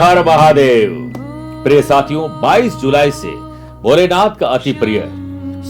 हर महादेव। प्रिय साथियों, 22 जुलाई से भोलेनाथ का अति प्रिय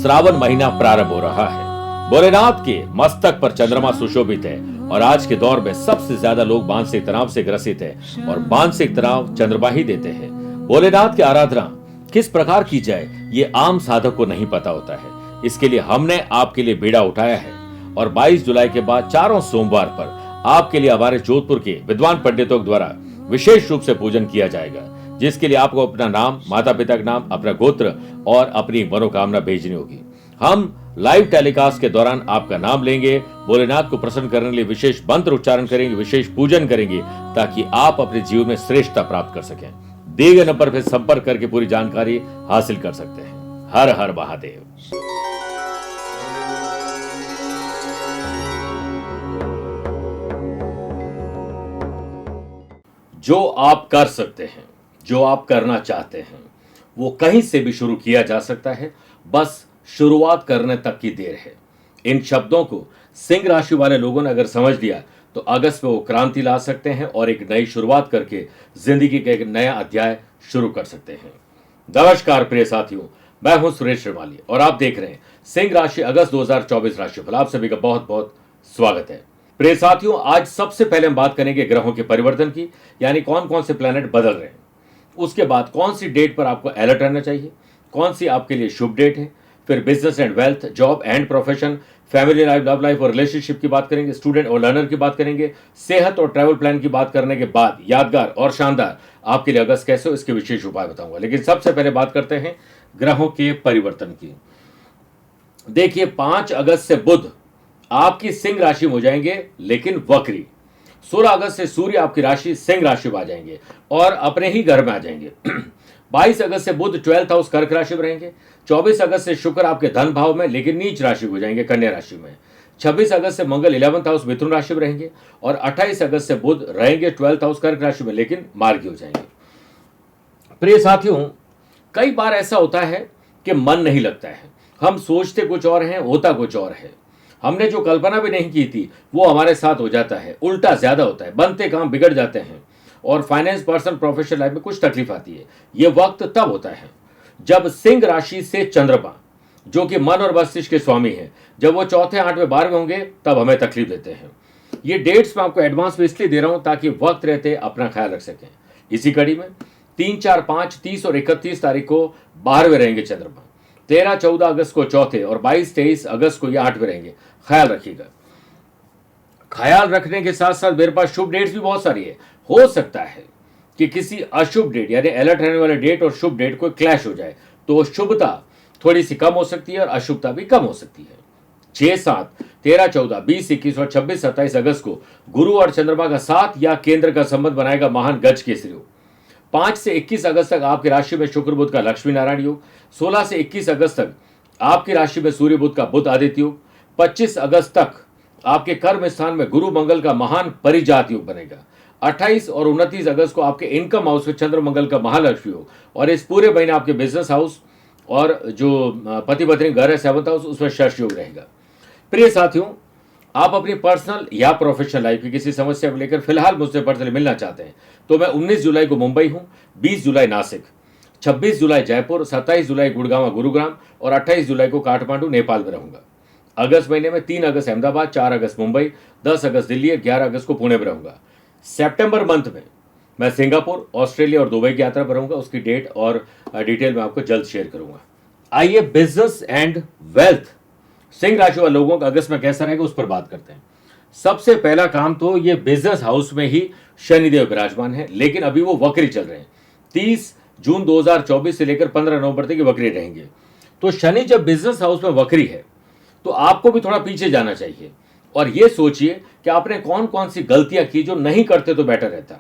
श्रावण महीना प्रारंभ हो रहा है। भोलेनाथ के मस्तक पर चंद्रमा सुशोभित है और आज के दौर में सबसे ज्यादा लोग मानसिक तनाव से ग्रसित है और मानसिक तनाव चंद्रमा ही देते हैं। भोलेनाथ की आराधना किस प्रकार की जाए ये आम साधक को नहीं पता होता है। इसके लिए हमने आपके लिए बीड़ा उठाया है और 22 जुलाई के बाद चारों सोमवार पर आपके लिए हमारे जोधपुर के विद्वान पंडितों द्वारा विशेष रूप से पूजन किया जाएगा, जिसके लिए आपको अपना नाम, माता पिता का नाम, अपना गोत्र और अपनी मनोकामना भेजनी होगी। हम लाइव टेलीकास्ट के दौरान आपका नाम लेंगे, भोलेनाथ को प्रसन्न करने के लिए विशेष मंत्र उच्चारण करेंगे, विशेष पूजन करेंगे ताकि आप अपने जीवन में श्रेष्ठता प्राप्त कर सकें। दिए गए नंबर पर संपर्क करके पूरी जानकारी हासिल कर सकते हैं। हर हर महादेव। जो आप कर सकते हैं, जो आप करना चाहते हैं, वो कहीं से भी शुरू किया जा सकता है, बस शुरुआत करने तक की देर है। इन शब्दों को सिंह राशि वाले लोगों ने अगर समझ लिया तो अगस्त में वो क्रांति ला सकते हैं और एक नई शुरुआत करके जिंदगी का एक नया अध्याय शुरू कर सकते हैं। नमस्कार प्रिय साथियों, मैं हूं सुरेश श्रीमाली और आप देख रहे हैं सिंह राशि अगस्त 2024 राशिफल। आप सभी का बहुत बहुत स्वागत है। प्रिय साथियों, आज सबसे पहले हम बात करेंगे ग्रहों के परिवर्तन की, यानी कौन कौन से प्लैनेट बदल रहे हैं। उसके बाद कौन सी डेट पर आपको अलर्ट रहना चाहिए, कौन सी आपके लिए शुभ डेट है। फिर business and wealth, job and profession, family life, love life और रिलेशनशिप की बात करेंगे, स्टूडेंट और लर्नर की बात करेंगे, सेहत और ट्रैवल प्लान की बात करने के बाद यादगार और शानदार आपके लिए अगस्त कैसे हो इसके विशेष उपाय बताऊंगा। लेकिन सबसे पहले बात करते हैं ग्रहों के परिवर्तन की। देखिए, 5 अगस्त से बुध आपकी सिंह राशि में हो जाएंगे, लेकिन वक्री। 16 अगस्त से सूर्य आपकी राशि सिंह राशि में आ जाएंगे और अपने ही घर में आ जाएंगे। 22 अगस्त से बुध 12th हाउस कर्क राशि में रहेंगे। 24 अगस्त से शुक्र आपके धन भाव में लेकिन नीच राशि हो जाएंगे, कन्या राशि में। 26 अगस्त से मंगल 11th हाउस मिथुन राशि में रहेंगे और 28 अगस्त से बुध रहेंगे 12th हाउस कर्क राशि में लेकिन मार्गी हो जाएंगे। प्रिय साथियों, कई बार ऐसा होता है कि मन नहीं लगता है, हम सोचते कुछ और हैं, होता कुछ और है। हमने जो कल्पना भी नहीं की थी वो हमारे साथ हो जाता है, उल्टा ज्यादा होता है, बनते काम बिगड़ जाते हैं और फाइनेंस, पर्सनल, प्रोफेशनल लाइफ में कुछ तकलीफ आती है। ये वक्त तब होता है जब सिंह राशि से चंद्रमा, जो कि मन और मस्तिष्क के स्वामी हैं, जब वो चौथे, 8वें, 12वें होंगे तब हमें तकलीफ देते हैं। ये डेट्स मैं आपको एडवांस में इसलिए दे रहा हूं ताकि वक्त रहते अपना ख्याल रख सकें। इसी कड़ी में 3, 4, 5, 30 और 31 तारीख को 12वें रहेंगे चंद्रमा। 13, 14 अगस्त को चौथे और 22, 23 अगस्त को ये 8वें रहेंगे। ख्याल रखिएगा। ख्याल रखने के साथ साथ मेरे पास शुभ डेट्स भी बहुत सारी है। हो सकता है कि किसी अशुभ डेट यानी अलर्ट रहने वाले डेट और शुभ डेट को क्लैश हो जाए, तो शुभता थोड़ी सी कम हो सकती है और अशुभता भी कम हो सकती है। 6, 7, 13, 14, 20, 21 और 26, 27 अगस्त को गुरु और चंद्रमा का साथ या केंद्र का संबंध बनाएगा महान गज केसरी योग। 5 से 21 अगस्त तक आपकी राशि में शुक्र बुध का लक्ष्मी नारायण योग। 16 से 21 अगस्त तक आपकी राशि में सूर्य बुध का बुध आदित्य योग। 25 अगस्त तक आपके कर्म स्थान में गुरु मंगल का महान परिजात योग बनेगा। 28 और 29 अगस्त को आपके इनकम हाउस में चंद्र मंगल का महालक्ष्मी योग और इस पूरे महीने आपके बिजनेस हाउस और जो पति पत्नी घर है 7th हाउस, उसमें शश योग रहेगा। प्रिय साथियों, आप अपनी पर्सनल या प्रोफेशनल लाइफ की किसी समस्या को लेकर फिलहाल मुझसे पर्सनली मिलना चाहते हैं तो मैं 19 जुलाई को मुंबई हूं, 20 जुलाई नासिक, 26 जुलाई जयपुर, 27 जुलाई गुड़गांव गुरुग्राम और 28 जुलाई को काठमांडू नेपाल में रहूंगा। अगस्त महीने में 3 अगस्त अहमदाबाद, 4 अगस्त मुंबई, 10 अगस्त दिल्ली, 11 अगस्त को पुणे में रहूंगा। सितंबर मंथ में मैं सिंगापुर, ऑस्ट्रेलिया और दुबई की यात्रा पर रहूंगा। उसकी डेट और डिटेल मैं आपको जल्द शेयर करूंगा। आइए बिजनेस एंड वेल्थ, सिंह राशि वाले लोगों का अगस्त में कैसा रहेगा उस पर बात करते हैं। सबसे पहला काम तो ये बिजनेस हाउस में ही शनिदेव विराजमान है, लेकिन अभी वो वक्री चल रहे हैं। 30 जून 2024 से लेकर 15 नवंबर तक वक्री रहेंगे। तो शनि जब बिजनेस हाउस में वक्री है तो आपको भी थोड़ा पीछे जाना चाहिए और ये सोचिए कि आपने कौन कौन सी गलतियां की जो नहीं करते तो बेटर रहता,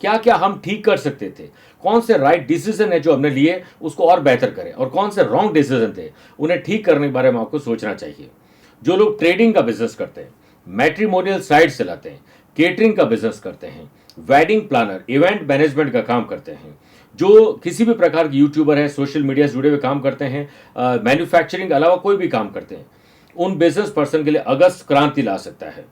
क्या क्या हम ठीक कर सकते थे, कौन से राइट डिसीजन है जो हमने लिए उसको और बेहतर करें और कौन से रॉन्ग डिसीजन थे उन्हें ठीक करने के बारे में आपको सोचना चाहिए। जो लोग ट्रेडिंग का बिजनेस करते हैं, मैट्रिमोनियल साइट चलाते हैं, केटरिंग का बिजनेस करते हैं, वेडिंग प्लानर, इवेंट मैनेजमेंट का काम करते हैं, जो किसी भी प्रकार के यूट्यूबर है, सोशल मीडिया से जुड़े हुए काम करते हैं, मैन्युफैक्चरिंग के अलावा कोई भी काम करते हैं, उन बिजनेस पर्सन के लिए अगस्त क्रांति ला सकता है।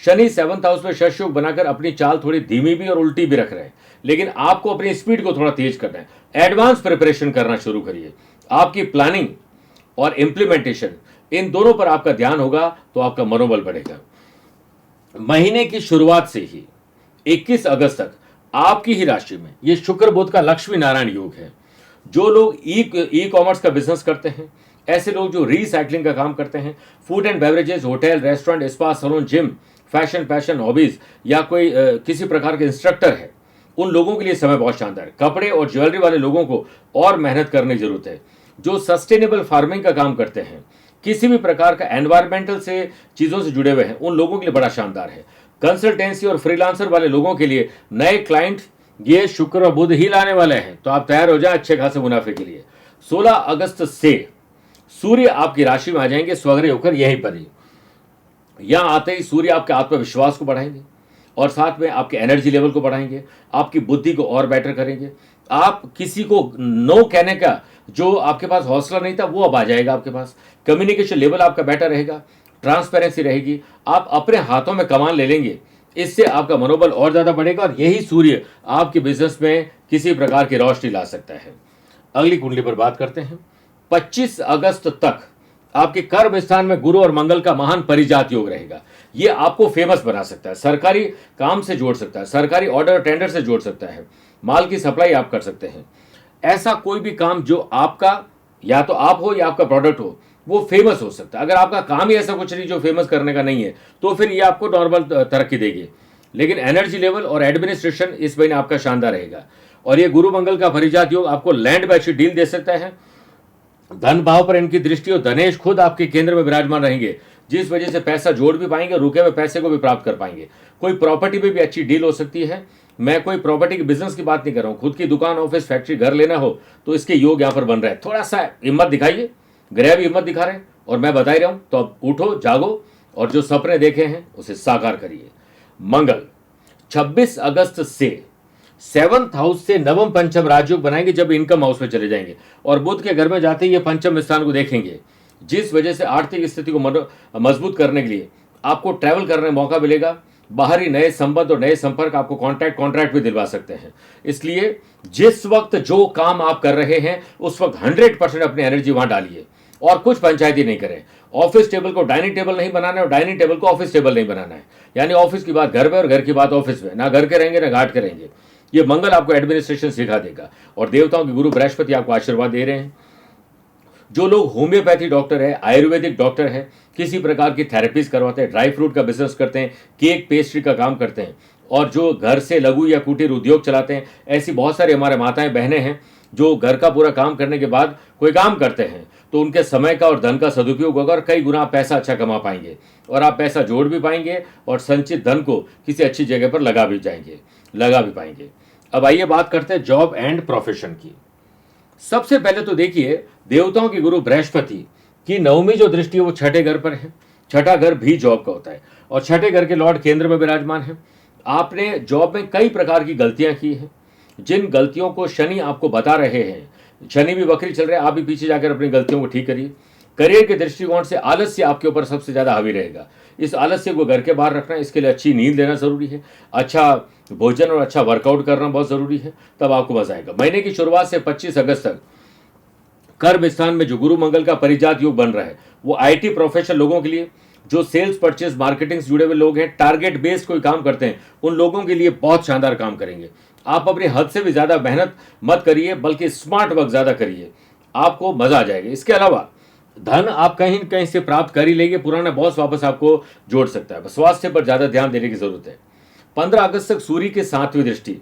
शनि 7th हाउस में शश योग बनाकर अपनी चाल थोड़ी धीमी भी और उल्टी भी रख रहे हैं, लेकिन आपको अपनी स्पीड को थोड़ा तेज करना है। एडवांस प्रिपरेशन करना शुरू करिए। आपकी प्लानिंग और इंप्लीमेंटेशन, इन दोनों पर आपका ध्यान होगा तो आपका मनोबल बढ़ेगा। महीने की शुरुआत से ही 21 अगस्त तक आपकी ही राशि में ये शुक्र बुध का लक्ष्मी नारायण योग है। जो लोग ई कॉमर्स का बिजनेस करते हैं, ऐसे लोग जो रीसाइक्लिंग का काम करते हैं, food and beverages, hotel, restaurant, spa, salon, gym, passion hobbies, या कोई किसी प्रकार के इंस्ट्रक्टर है, उन लोगों के लिए समय बहुत शानदार है। कपड़े और ज्वेलरी वाले लोगों को और मेहनत करने की जरूरत है। जो सस्टेनेबल फार्मिंग का काम करते हैं, किसी भी प्रकार का एनवायरमेंटल से चीज़ों से जुड़े हुए हैं, उन लोगों के लिए बड़ा शानदार है। कंसल्टेंसी और फ्रीलांसर वाले लोगों के लिए नए क्लाइंट ये शुक्र और बुध ही लाने वाले हैं, तो आप तैयार हो जाए अच्छे खासे मुनाफे के लिए। 16 अगस्त से सूर्य आपकी राशि में आ जाएंगे स्वग्रह होकर यहीं पर ही। यहां आते ही सूर्य आपके आत्मविश्वास को बढ़ाएंगे और साथ में आपके एनर्जी लेवल को बढ़ाएंगे, आपकी बुद्धि को और बेटर करेंगे। आप किसी को नो कहने का जो आपके पास हौसला नहीं था, वो अब आ जाएगा आपके पास। कम्युनिकेशन लेवल आपका बेटर रहेगा, ट्रांसपेरेंसी रहेगी, आप अपने हाथों में कमान ले लेंगे। इससे आपका मनोबल और ज़्यादा बढ़ेगा और यही सूर्य आपके बिजनेस में किसी प्रकार की रोशनी ला सकता है। अगली कुंडली पर बात करते हैं। 25 अगस्त तक आपके कर्म स्थान में गुरु और मंगल का महान परिजात योग रहेगा। ये आपको फेमस बना सकता है, सरकारी काम से जोड़ सकता है, सरकारी ऑर्डर टेंडर से जोड़ सकता है, माल की सप्लाई आप कर सकते हैं। ऐसा कोई भी काम जो आपका, या तो आप हो या आपका प्रोडक्ट हो, वो फेमस हो सकता है। अगर आपका काम ही ऐसा कुछ नहीं जो फेमस करने का नहीं है, तो फिर ये आपको नॉर्मल तरक्की देगी। लेकिन एनर्जी लेवल और एडमिनिस्ट्रेशन इस महीने आपका शानदार रहेगा। और ये गुरु मंगल का परिजात योग आपको लैंड में अच्छी डील दे सकता है। धन भाव पर इनकी दृष्टि और धनेश खुद आपके केंद्र में विराजमान रहेंगे, जिस वजह से पैसा जोड़ भी पाएंगे, रुके हुए पैसे को भी प्राप्त कर पाएंगे। कोई प्रॉपर्टी में भी अच्छी डील हो सकती है। मैं कोई प्रॉपर्टी के बिजनेस की बात नहीं कर रहा हूँ, खुद की दुकान, ऑफिस, फैक्ट्री, घर लेना हो तो इसके योग यहाँ पर बन रहे हैं। थोड़ा सा हिम्मत दिखाइए, ग्रह भी हिम्मत दिखा रहे हैं और मैं बता ही रहा हूँ, तो अब उठो, जागो और जो सपने देखे हैं उसे साकार करिए। मंगल 26 अगस्त से 7th हाउस से नवम पंचम राजयोग बनाएंगे, जब इनकम हाउस में चले जाएंगे और बुध के घर में जाते ही ये पंचम स्थान को देखेंगे, जिस वजह से आर्थिक स्थिति को मजबूत करने के लिए आपको ट्रैवल करने का मौका मिलेगा। बाहरी नए संबंध और नए संपर्क आपको कॉन्ट्रैक्ट भी दिलवा सकते हैं। इसलिए जिस वक्त जो काम आप कर रहे हैं उस वक्त 100% अपनी एनर्जी वहां डालिए और कुछ पंचायती नहीं करें। ऑफिस टेबल को डाइनिंग टेबल नहीं बनाना है और डाइनिंग टेबल को ऑफिस टेबल नहीं बनाना है। यानी ऑफिस की बात घर में और घर की बात ऑफिस में, ना घर के रहेंगे ना घाट के रहेंगे। ये मंगल आपको एडमिनिस्ट्रेशन सिखा देगा और देवताओं के गुरु बृहस्पति आपको आशीर्वाद दे रहे हैं। जो लोग होम्योपैथी डॉक्टर है, आयुर्वेदिक डॉक्टर है, किसी प्रकार की थेरेपीज करवाते हैं, ड्राई फ्रूट का बिजनेस करते हैं, केक पेस्ट्री का काम करते हैं और जो घर से लघु या कुटीर उद्योग चलाते हैं, ऐसी बहुत सारी हमारे माताएं बहनें हैं जो घर का पूरा काम करने के बाद कोई काम करते हैं, तो उनके समय का और धन का सदुपयोग होगा और कई गुना पैसा अच्छा कमा पाएंगे और आप पैसा जोड़ भी पाएंगे और संचित धन को किसी अच्छी जगह पर लगा भी पाएंगे। अब आइए बात करते हैं जॉब एंड प्रोफेशन की। सबसे पहले तो देखिए, देवताओं के गुरु बृहस्पति की नवमी जो दृष्टि है वो छठे घर पर है। छठा घर भी जॉब का होता है और छठे घर के लॉर्ड केंद्र में विराजमान है। आपने जॉब में कई प्रकार की गलतियां की हैं, जिन गलतियों को शनि आपको बता रहे हैं, शनि भी वक्री चल रहे हैं, आप भी पीछे जाकर अपनी गलतियों को ठीक करिए। करियर के दृष्टिकोण से आलस्य आपके ऊपर सबसे ज्यादा हावी रहेगा। इस आलस्य को घर के बाहर रखना, इसके लिए अच्छी नींद लेना जरूरी है, अच्छा भोजन और अच्छा वर्कआउट करना बहुत जरूरी है, तब आपको मजा आएगा। महीने की शुरुआत से 25 अगस्त तक कर्म स्थान में जो गुरु मंगल का परिजात योग बन रहा है वो आईटी प्रोफेशनल लोगों के लिए, जो सेल्स परचेज मार्केटिंग से जुड़े हुए लोग हैं, टारगेट बेस्ड कोई काम करते हैं, उन लोगों के लिए बहुत शानदार काम करेंगे। आप अपनी हद से भी ज्यादा मेहनत मत करिए, बल्कि स्मार्ट वर्क ज्यादा करिए, आपको मजा आ जाएगा। इसके अलावा धन आप कहीं न कहीं से प्राप्त कर ही लेंगे, पुराना बॉस वापस आपको जोड़ सकता है। स्वास्थ्य पर ज्यादा ध्यान देने की जरूरत है। 15 अगस्त तक सूर्य की 7वीं दृष्टि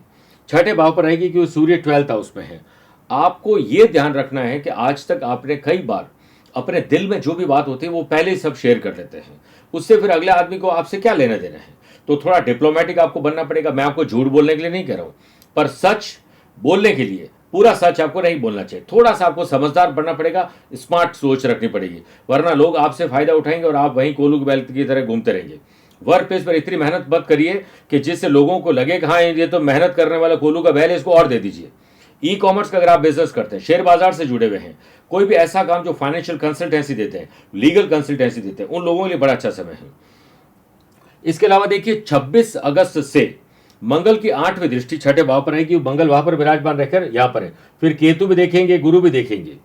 छठे भाव पर रहेगी, क्योंकि सूर्य 12th हाउस में है। आपको यह ध्यान रखना है कि आज तक आपने कई बार अपने दिल में जो भी बात होती है वो पहले ही सब शेयर कर लेते हैं, उससे फिर अगले आदमी को आपसे क्या लेना देना है। तो थोड़ा डिप्लोमेटिक आपको बनना पड़ेगा। मैं आपको झूठ बोलने के लिए नहीं कह रहा हूं, पर सच बोलने के लिए पूरा सच आपको नहीं बोलना चाहिए। थोड़ा सा आपको समझदार बनना पड़ेगा, स्मार्ट सोच रखनी पड़ेगी, वरना लोग आपसे फायदा उठाएंगे और आप वहीं कोलू बैल की तरह घूमते रहेंगे। वर्क प्लेस पर इतनी मेहनत मत करिए कि जिससे लोगों को लगे कि हाँ ये तो मेहनत करने वाला कोलू का बैल है, इसको और दे दीजिए। ई कॉमर्स का अगर आप बिजनेस करते हैं, शेयर बाजार से जुड़े हुए हैं, कोई भी ऐसा काम जो फाइनेंशियल कंसल्टेंसी देते हैं, लीगल कंसल्टेंसी देते हैं, उन लोगों के लिए बड़ा अच्छा समय है। इसके अलावा देखिए 26 अगस्त से मंगल की 8वीं दृष्टि छठे भाव पर रहेगी। मंगल वहां पर विराजमान रहकर यहां पर है। फिर केतु भी देखेंगे, गुरु भी देखेंगे।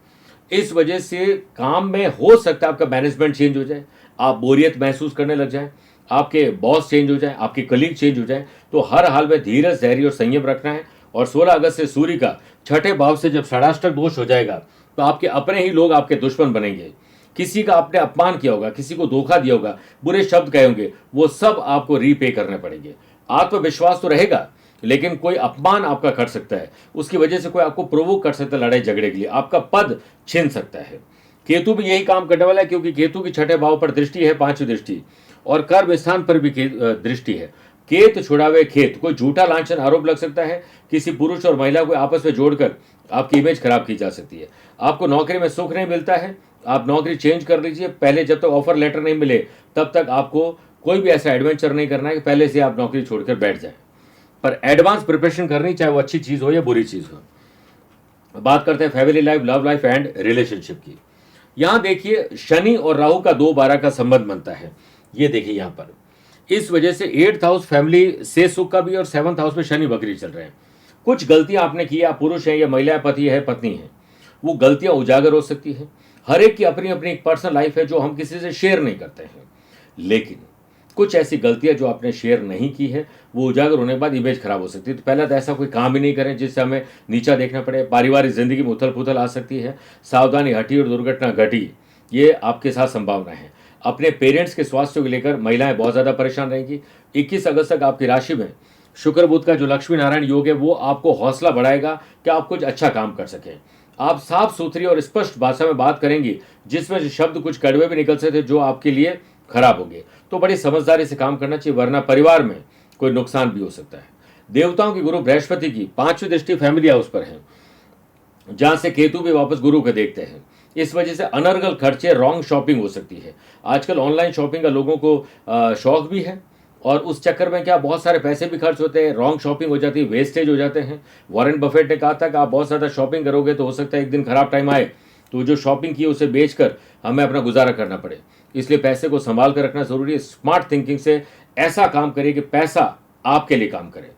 इस वजह से काम में हो सकता है आपका मैनेजमेंट चेंज हो जाए, आप बोरियत महसूस करने लग जाए, आपके बॉस चेंज हो जाए, आपके कलीग चेंज हो जाए। तो हर हाल में धीरज, धैर्य और संयम रखना है। और 16 अगस्त से सूर्य का छठे भाव से जब षडाष्टक दोष हो जाएगा तो आपके अपने ही लोग आपके दुश्मन बनेंगे। किसी का आपने अपमान किया होगा, किसी को धोखा दिया होगा, बुरे शब्द कहे होंगे, वो सब आपको रीपे करने पड़ेंगे। आत्मविश्वास तो रहेगा, लेकिन कोई अपमान आपका कर सकता है, उसकी वजह से कोई आपको प्रोवोक कर सकता है लड़ाई झगड़े के लिए, आपका पद छीन सकता है। केतु भी यही काम करने वाला है, क्योंकि केतु की छठे भाव पर दृष्टि है, 5वीं दृष्टि, और कर्म स्थान पर भी दृष्टि है। केत छुड़ावे खेत, कोई झूठा लांछन आरोप लग सकता है, किसी पुरुष और महिला को आपस में जोड़कर आपकी इमेज खराब की जा सकती है। आपको नौकरी में सुख नहीं मिलता है, आप नौकरी चेंज कर लीजिए। पहले जब तक ऑफर लेटर नहीं मिले तब तक आपको कोई भी ऐसा एडवेंचर नहीं करना है कि पहले से आप नौकरी छोड़कर बैठ जाएं। पर एडवांस प्रिपरेशन करनी, चाहे वो अच्छी चीज हो या बुरी चीज हो। बात करते हैं family life, love life and relationship की। यहां देखिए शनि और राहु का 2-12 का संबंध बनता है। ये देखिए यहां पर, इस वजह से 8th हाउस फैमिली से सुख का भी, और 7th हाउस में शनि वक्री चल रहे हैं। कुछ गलतियां आपने की, आप पुरुष हैं या महिला, पति है, पत्नी है, वो गलतियां उजागर हो सकती है। हर एक की अपनी अपनी एक पर्सनल लाइफ है जो हम किसी से शेयर नहीं करते हैं, लेकिन कुछ ऐसी गलतियां जो आपने शेयर नहीं की है वो उजागर होने के बाद इमेज खराब हो सकती है। तो पहला तो ऐसा कोई काम ही नहीं करें जिससे हमें नीचा देखना पड़े। पारिवारिक जिंदगी में उथल पुथल आ सकती है, सावधानी हटी और दुर्घटना घटी, ये आपके साथ संभावना है। अपने पेरेंट्स के स्वास्थ्य को लेकर महिलाएं बहुत ज़्यादा परेशान रहेंगी। 21 अगस्त तक आपकी राशि में शुक्र बुध का जो लक्ष्मी नारायण योग है वो आपको हौसला बढ़ाएगा कि आप कुछ अच्छा काम कर सकें। आप साफ सुथरी और स्पष्ट भाषा में बात करेंगी, जिसमें से शब्द कुछ कड़वे भी निकल सकते जो आपके लिए खराब होंगे। तो बड़ी समझदारी से काम करना चाहिए, वरना परिवार में कोई नुकसान भी हो सकता है। देवताओं के गुरु बृहस्पति की 5वीं दृष्टि फैमिली हाउस पर है, जहां से केतु भी वापस गुरु को देखते हैं। इस वजह से अनर्गल खर्चे, रॉन्ग शॉपिंग हो सकती है। आजकल ऑनलाइन शॉपिंग का लोगों को शौक भी है, और उस चक्कर में क्या बहुत सारे पैसे भी खर्च होते हैं, रॉन्ग शॉपिंग हो जाती है, वेस्टेज हो जाते हैं। वॉरेन बफेट ने कहा था कि आप बहुत ज़्यादा शॉपिंग करोगे तो हो सकता है एक दिन खराब टाइम आए तो जो शॉपिंग की उसे बेचकर हमें अपना गुजारा करना पड़े। इसलिए पैसे को संभाल कर रखना जरूरी है। स्मार्ट थिंकिंग से ऐसा काम करिए कि पैसा आपके लिए काम करे।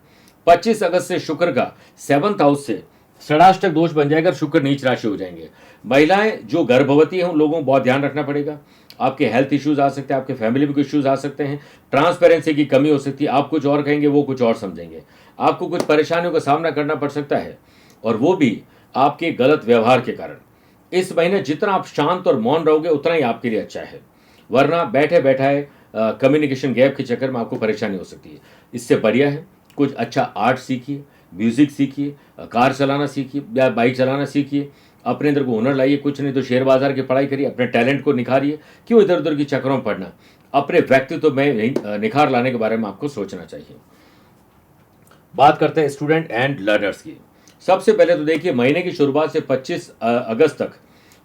25 अगस्त से शुक्र का 7th हाउस से षडाष्टक दोष बन जाएगा, शुक्र नीच राशि हो जाएंगे। महिलाएं जो गर्भवती हैं उन लोगों को बहुत ध्यान रखना पड़ेगा। आपके हेल्थ इश्यूज आ सकते हैं, आपके फैमिली में कुछ इश्यूज आ सकते हैं, ट्रांसपेरेंसी की कमी हो सकती है। आप कुछ और कहेंगे, वो कुछ और समझेंगे। आपको कुछ परेशानियों का सामना करना पड़ सकता है, और वो भी आपके गलत व्यवहार के कारण। इस महीने जितना आप शांत और मौन रहोगे उतना ही आपके लिए अच्छा है, वरना बैठे बैठाए कम्युनिकेशन गैप के चक्कर में आपको परेशानी हो सकती है। इससे बढ़िया है कुछ अच्छा आर्ट सीखिए, म्यूजिक सीखिए, कार चलाना सीखिए या बाइक चलाना सीखिए, अपने अंदर को हुनर लाइए। कुछ नहीं तो शेयर बाजार की पढ़ाई करिए, अपने टैलेंट को निखारिए। क्यों इधर उधर की चक्करों में पड़ना, अपने व्यक्तित्व में निखार लाने के बारे में आपको सोचना चाहिए। बात करते हैं स्टूडेंट एंड लर्नर्स की। सबसे पहले तो देखिए महीने की शुरुआत से 25 अगस्त तक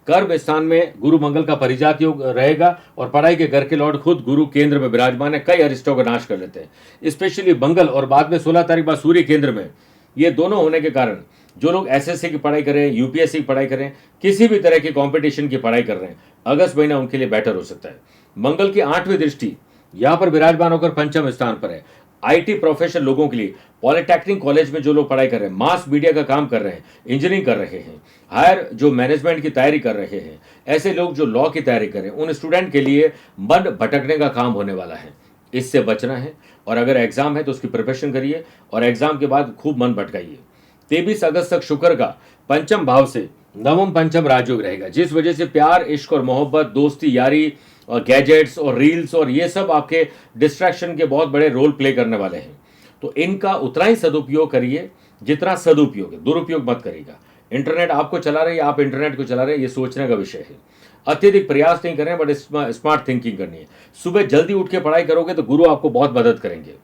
कर्म स्थान में गुरु मंगल का परिजात योग रहेगा, और पढ़ाई के घर के लॉर्ड खुद गुरु केंद्र में विराजमान है, कई अरिष्टों का नाश कर लेते हैं। स्पेशली मंगल और बाद में 16 तारीख बाद सूर्य केंद्र में, ये दोनों होने के कारण जो लोग एसएससी की पढ़ाई कर रहे हैं, यूपीएससी की पढ़ाई कर रहे हैं, किसी भी तरह की कंपटीशन की पढ़ाई कर रहे हैं, अगस्त महीना उनके लिए बेटर हो सकता है। मंगल की 8वीं दृष्टि यहाँ पर विराजमान होकर पंचम स्थान पर है। आईटी प्रोफेशनल लोगों के लिए, पॉलिटेक्निक कॉलेज में जो लोग पढ़ाई कर रहे हैं, मास मीडिया का काम कर रहे हैं, इंजीनियरिंग कर रहे हैं, हायर जो मैनेजमेंट की तैयारी कर रहे हैं, ऐसे लोग जो लॉ की तैयारी कर रहे हैं, उन स्टूडेंट के लिए मन भटकने का काम होने वाला है। इससे बचना है, और अगर एग्जाम है तो उसकी प्रिपरेशन करिए, और एग्जाम के बाद खूब मन भटकाइए। 23 अगस्त तक शुक्र का पंचम भाव से नवम पंचम राजयोग रहेगा, जिस वजह से प्यार, इश्क और मोहब्बत, दोस्ती, यारी और गैजेट्स और रील्स और ये सब आपके डिस्ट्रैक्शन के बहुत बड़े रोल प्ले करने वाले हैं। तो इनका उतना ही सदुपयोग करिए जितना सदुपयोग है, दुरुपयोग मत करिएगा। इंटरनेट आपको चला रहे या आप इंटरनेट को चला रहे, ये सोचने का विषय है। अत्यधिक प्रयास नहीं करें, बट स्मार्ट थिंकिंग करनी है। सुबह जल्दी उठ के पढ़ाई करोगे तो गुरु आपको बहुत मदद करेंगे,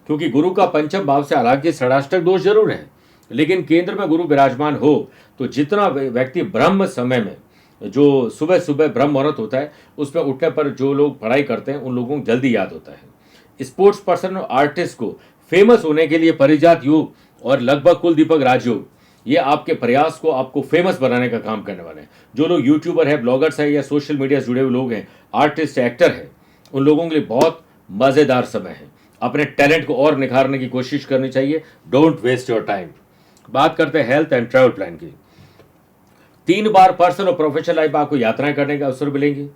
क्योंकि गुरु का पंचम भाव से, हालांकि षडाष्टक दोष जरूर है, लेकिन केंद्र में गुरु विराजमान हो तो जितना व्यक्ति ब्रह्म समय में, जो सुबह सुबह ब्रह्म मुहूर्त होता है, उसमें उठने पर जो लोग पढ़ाई करते हैं उन लोगों को जल्दी याद होता है। स्पोर्ट्स पर्सन और आर्टिस्ट को फेमस होने के लिए परिजात योग और लगभग कुल दीपक राजयोग, ये आपके प्रयास को, आपको फेमस बनाने का काम करने वाले हैं। जो लोग यूट्यूबर है, ब्लॉगर्स है, या सोशल मीडिया से जुड़े हुए लोग हैं, आर्टिस्ट, एक्टर है, उन लोगों के लिए बहुत मजेदार समय है। अपने टैलेंट को और निखारने की कोशिश करनी चाहिए। Don't waste your time. बात करते हैं हेल्थ एंड ट्रैवल प्लान की। 3 बार पर्सनल और प्रोफेशनल लाइफ में आपको यात्राएं करने का अवसर मिलेंगे।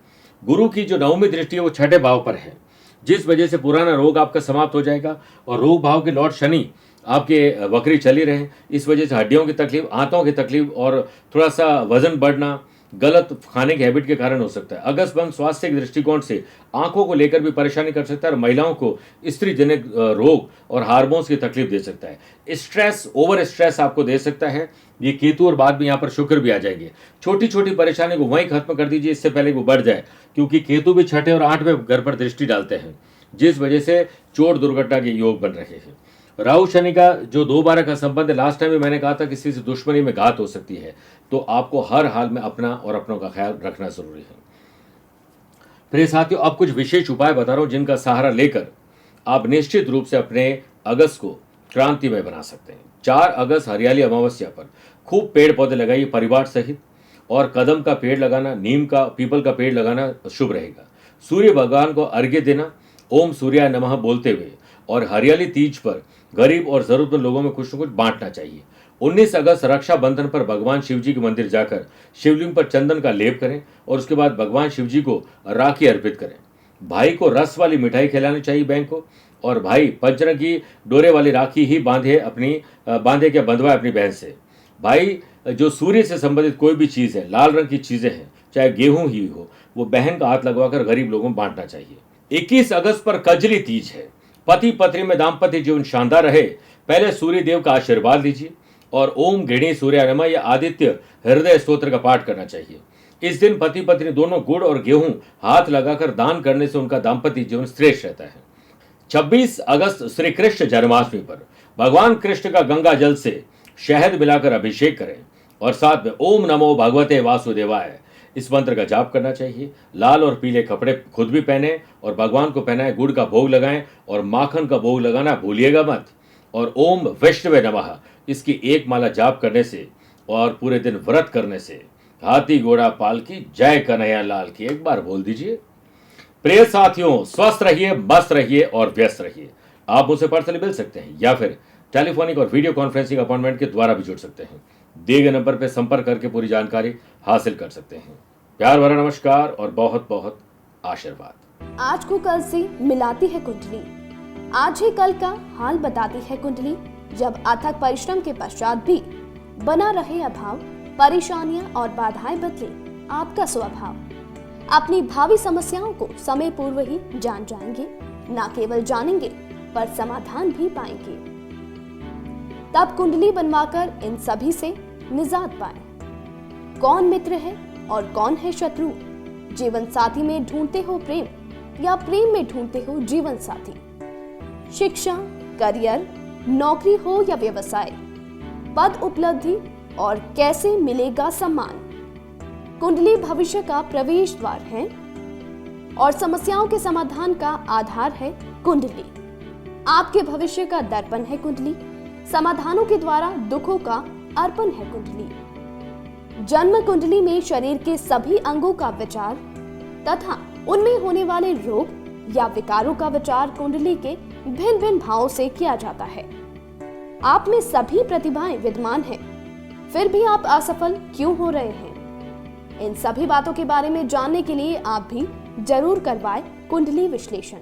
गुरु की जो नवमी दृष्टि है वो 6ठे भाव पर है, जिस वजह से पुराना रोग आपका समाप्त हो जाएगा। और रोग भाव के लॉर्ड शनि आपके वक्री चली रहे, इस वजह से हड्डियों की तकलीफ, आंतों की तकलीफ और थोड़ा सा वजन बढ़ना गलत खाने की हैबिट के कारण हो सकता है। अगस्त मंथ स्वास्थ्य के दृष्टिकोण से आंखों को लेकर भी परेशानी कर सकता है और महिलाओं को स्त्री जनित रोग और हार्मोन्स की तकलीफ दे सकता है। स्ट्रेस, ओवर स्ट्रेस आपको दे सकता है। ये केतु और बाद में यहाँ पर शुक्र भी आ जाएंगे। छोटी छोटी परेशानी को वहीं खत्म कर दीजिए, इससे पहले वो बढ़ जाए, क्योंकि केतु भी 6ठे और 8वें घर पर दृष्टि डालते हैं, जिस वजह से चोट दुर्घटना के योग बन रहे हैं। राहु शनि का जो 2/12 का संबंध है, लास्ट टाइम भी मैंने कहा था किसी से दुश्मनी में घात हो सकती है, तो आपको हर हाल में अपना और अपनों का ख्याल रखना जरूरी है। प्रिय साथियों, अब कुछ विशेष उपाय बता रहा हूं जिनका सहारा लेकर आप निश्चित रूप से अपने अगस्त को क्रांतिमय बना सकते हैं। 4 अगस्त हरियाली अमावस्या पर खूब पेड़ पौधे लगाइए परिवार सहित, और कदम का पेड़ लगाना, नीम का, पीपल का पेड़ लगाना शुभ रहेगा। सूर्य भगवान को अर्घ्य देना ओम सूर्याय नमः बोलते हुए, और हरियाली तीज पर गरीब और जरूरतमंद लोगों में कुछ न कुछ बांटना चाहिए। 19 अगस्त रक्षाबंधन पर भगवान शिव जी के मंदिर जाकर शिवलिंग पर चंदन का लेप करें और उसके बाद भगवान शिव जी को राखी अर्पित करें। भाई को रस वाली मिठाई खिलानी चाहिए बहन को, और भाई पंचरंग की डोरे वाली राखी ही बांधे क्या बंधवाए अपनी बहन से। भाई जो सूर्य से संबंधित कोई भी चीज़ है, लाल रंग की चीज़ें हैं, चाहे गेहूं ही हो, वो बहन का हाथ लगवाकर गरीब लोगों में बांटना चाहिए। 21 अगस्त पर कजली तीज है। पति पत्नी में दाम्पत्य जीवन शानदार रहे, पहले सूर्य देव का आशीर्वाद लीजिए और ओम गृणी सूर्य नमः या आदित्य हृदय स्तोत्र का पाठ करना चाहिए। इस दिन पति पत्नी दोनों गुड़ और गेहूं हाथ लगाकर दान करने से उनका दाम्पत्य जीवन श्रेष्ठ रहता है। 26 अगस्त श्री कृष्ण जन्माष्टमी पर भगवान कृष्ण का गंगा जल से शहद मिलाकर अभिषेक करें और साथ में ओम नमो भगवते वासुदेवाय इस मंत्र का जाप करना चाहिए। लाल और पीले कपड़े खुद भी पहने और भगवान को पहनाएं, गुड़ का भोग लगाएं और माखन का भोग लगाना भूलिएगा मत। और ओम वैष्णवे नमः इसकी 1 माला जाप करने से और पूरे दिन व्रत करने से हाथी घोड़ा पाल की जय कन्हैया लाल की एक बार बोल दीजिए। प्रिय साथियों, स्वस्थ रहिए, मस्त रहिए और व्यस्त रहिए। आप मुझसे पर्सनली मिल सकते हैं या फिर टेलीफोनिक और वीडियो कॉन्फ्रेंसिंग अपॉइंटमेंट के द्वारा भी जुड़ सकते हैं। दिए गए नंबर पर संपर्क करके पूरी जानकारी हासिल कर सकते हैं। प्यार भरा नमस्कार और बहुत बहुत आशीर्वाद। आज को कल से मिलाती है कुंडली, आज ही कल का हाल बताती है कुंडली। जब अथक परिश्रम के पश्चात भी बना रहे अभाव, परेशानियां और बाधाएं बदले आपका स्वभाव, अपनी भावी समस्याओं को समय पूर्व ही जान जाएंगे। न केवल जानेंगे पर समाधान भी पाएंगे। तब कुंडली बनवाकर इन सभी से निजात पाएं। कौन मित्र है और कौन है शत्रु? जीवन साथी में ढूंढते हो प्रेम या प्रेम में ढूंढते हो जीवन साथी? शिक्षा, करियर, नौकरी हो या व्यवसाय, पद उपलब्धि और कैसे मिलेगा सम्मान? कुंडली भविष्य का प्रवेश द्वार है और समस्याओं के समाधान का आधार है कुंडली। आपके भविष्य का दर्पण है कुंडली, समाधानों के द्वारा दुखों का अर्पण है कुंडली। जन्म कुंडली में शरीर के सभी अंगों का विचार तथा उनमें होने वाले रोग या विकारों का विचार कुंडली के भिन्न भिन्न भावों से किया जाता है। आप में सभी प्रतिभाएं विद्यमान हैं, फिर भी आप असफल क्यों हो रहे हैं? इन सभी बातों के बारे में जानने के लिए आप भी जरूर करवाएं कुंडली विश्लेषण।